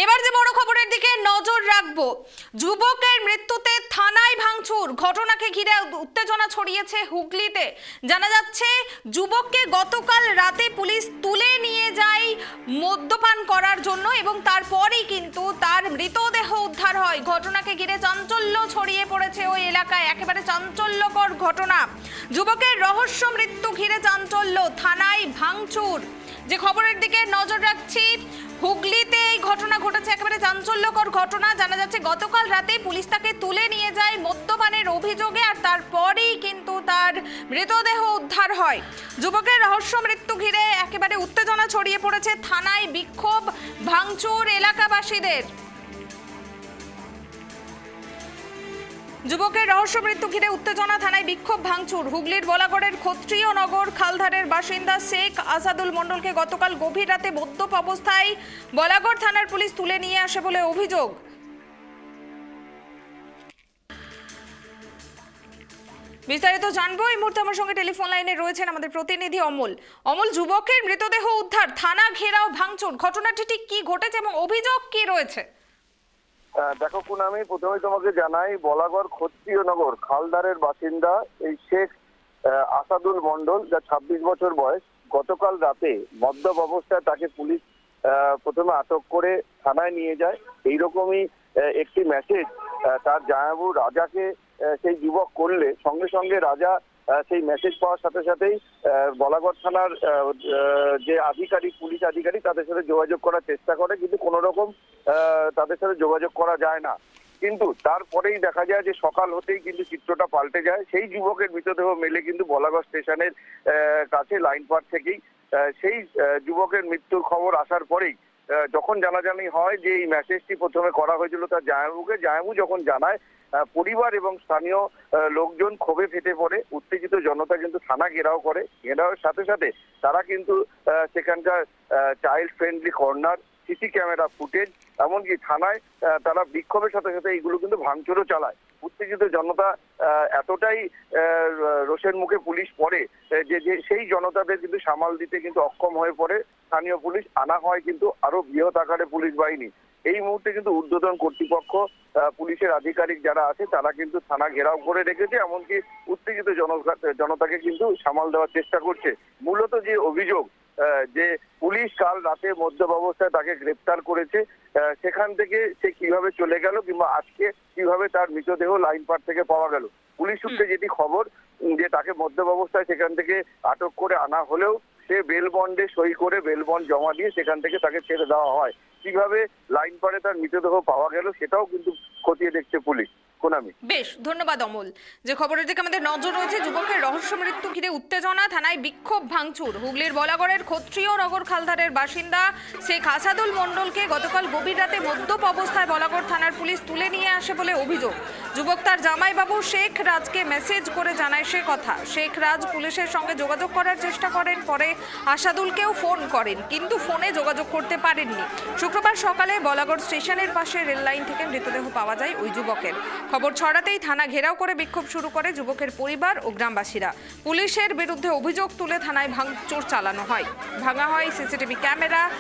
এবার যে বড় খবরের দিকে নজর রাখবো, যুবকের মৃত্যুতে থানায় ভাঙচুর, ঘটনাকে ঘিরে উত্তেজনা ছড়িয়েছে হুগলিতে। জানা যাচ্ছে যুবককে গতকাল রাতে পুলিশ তুলে নিয়ে যায় মদ্যপান করার জন্য এবং তারপরেই কিন্তু তার মৃতদেহ উদ্ধার হয়। ঘটনাকে ঘিরে চাঞ্চল্য ছড়িয়ে পড়েছে ওই এলাকায়, একেবারে চাঞ্চল্যকর ঘটনা। যুবকের রহস্য মৃত্যু ঘিরে চাঞ্চল্য, থানায় ভাঙচুর। যে খবরের দিকে নজর রাখছি, হুগলিতে এই ঘটনা ঘটেছে, একেবারে চাঞ্চল্যকর ঘটনা। জানা যাচ্ছে গতকাল রাতে পুলিশ তাকে তুলে নিয়ে যায় মদ্যপানের অভিযোগে, আর তারপরেই কিন্তু তার মৃতদেহ উদ্ধার হয়। যুবকের রহস্য মৃত্যু ঘিরে একেবারে উত্তেজনা ছড়িয়ে পড়েছে, থানায় বিক্ষোভ, ভাঙচুর এলাকাবাসীদের। যুবকের রহস্য মৃত্যু ঘিরে উত্তেজনা, থানায় বিক্ষোভ, ভাঙচুর। হুগলির বলাগড়ের ক্ষত্রিয় নগর খালধারের বাসিন্দা শেখ আসাদুল মণ্ডলকে গতকাল গভীর রাতে মদ্যপ অবস্থায় বলাগড় থানার পুলিশ তুলে নিয়ে আসে বলে অভিযোগ। বিস্তারিত জানবো এই মুহূর্তে আমার সঙ্গে টেলিফোন লাইনে রয়েছেন আমাদের প্রতিনিধি অমল। অমল, যুবকের মৃতদেহ উদ্ধার, থানা ঘেরাও, ভাঙচুর, ঘটনাটি ঠিক কি ঘটেছে এবং অভিযোগ কি রয়েছে? দেখো আমি প্রথমে তোমাকে জানাই, বলাগড় ক্ষত্রিয় নগর খালদারের বাসিন্দা এই শেখ আসাদুল মণ্ডল, যার 26 বছর বয়স, গতকাল রাতে মদ্যপ অবস্থায় তাকে পুলিশ প্রথমে আটক করে থানায় নিয়ে যায়। এইরকমই একটি মেসেজ তার জামাইবাবু রাজাকে সেই যুবক করলে সঙ্গে সঙ্গে রাজা সেই মেসেজ পাওয়ার সাথে সাথেই বলাগড় থানার যে আধিকারিক, পুলিশ আধিকারিক, তাদের সাথে যোগাযোগ করার চেষ্টা করে, কিন্তু কোনো রকম তাদের সাথে যোগাযোগ করা যায় না। কিন্তু তারপরেই দেখা যায় যে সকাল হতেই কিন্তু চিত্রটা পাল্টে যায়। সেই যুবকের মৃতদেহ মেলে কিন্তু বলাগড় স্টেশনের কাছে লাইন পার থেকেই। সেই যুবকের মৃত্যুর খবর আসার পরেই যখন জানাজানি হয় যে এই মেসেজটি প্রথমে করা হয়েছিল তার জামাইবাবুকে, জামাইবাবু যখন জানায়, পরিবার এবং স্থানীয় লোকজন ক্ষোভে ফেটে পড়ে। উত্তেজিত জনতা কিন্তু থানা ঘেরাও করে। ঘেরাওয়ের সাথে সাথে তারা কিন্তু সেখানকার child friendly corner, CC camera footage, এমনকি থানায় তারা বিক্ষোভের সাথে সাথে এইগুলো কিন্তু ভাঙচুরও চালায়। উত্তেজিত জনতা এতটাই রোষের মুখে পুলিশ পড়ে যে সেই জনতাদের কিন্তু সামাল দিতে কিন্তু অক্ষম হয়ে পড়ে স্থানীয় পুলিশ। আনা হয় কিন্তু আরো বৃহৎ আকারে পুলিশ বাহিনী। এই মুহূর্তে কিন্তু ঊর্ধ্বতন কর্তৃপক্ষ, পুলিশের আধিকারিক যারা আছে, তারা কিন্তু থানা ঘেরাও করে রেখেছে, এমনকি উত্তেজিত জনতাকে কিন্তু সামাল দেওয়ার চেষ্টা করছে। মূলত যে অভিযোগ যে পুলিশ কাল রাতে মদ্যপ অবস্থায় তাকে গ্রেপ্তার করেছে, সেখান থেকে সে কিভাবে চলে গেল কিংবা আজকে কিভাবে তার মৃতদেহ লাইন পার থেকে পাওয়া গেল। পুলিশ সূত্রে যেটি খবর যে তাকে মদ্যপ অবস্থায় সেখান থেকে আটক করে আনা হলেও সে বেল বন্ডে সই করে বেল বন্ড জমা দিয়ে সেখান থেকে তাকে ছেড়ে দেওয়া হয়। কিভাবে লাইন পারে তার মৃতদেহ পাওয়া গেল সেটাও কিন্তু খতিয়ে দেখছে পুলিশ। বেশ, ধন্যবাদ অমল। যে খবরের দিকে আমাদের নজর রয়েছে, যুবকের রহস্য মৃত্যু ঘিরে উত্তেজনা, থানায় বিক্ষোভ, ভাঙচুর। হুগলির বলাগড়ের ক্ষত্রিয় নগর খালধারের বাসিন্দা শেখ আসাদুল মণ্ডলকে গতকাল গভীর রাতে মদ্যপ অবস্থায় বলাগড় থানার পুলিশ তুলে নিয়ে আসে বলে অভিযোগ। যুবক তার জামাইবাবু শেখ রাজকে মেসেজ করে জানায় সে কথা। শেখ রাজ পুলিশের সঙ্গে যোগাযোগ করার চেষ্টা করেন, পরে আসাদুলকেও ফোন করেন, কিন্তু ফোনে যোগাযোগ করতে পারেননি। শুক্রবার সকালে বলাগড় স্টেশনের পাশে রেল লাইন থেকে মৃতদেহ পাওয়া যায় ওই যুবকের। খবর ছড়াতেই থানা ঘেরাও করে বিক্ষোভ শুরু করে যুবকের পরিবার ও গ্রামবাসীরা। পুলিশের বিরুদ্ধে অভিযোগ তুলে থানায় ভাঙচুর চালানো হয়, ভাঙা হয় সিসিটিভি ক্যামেরা,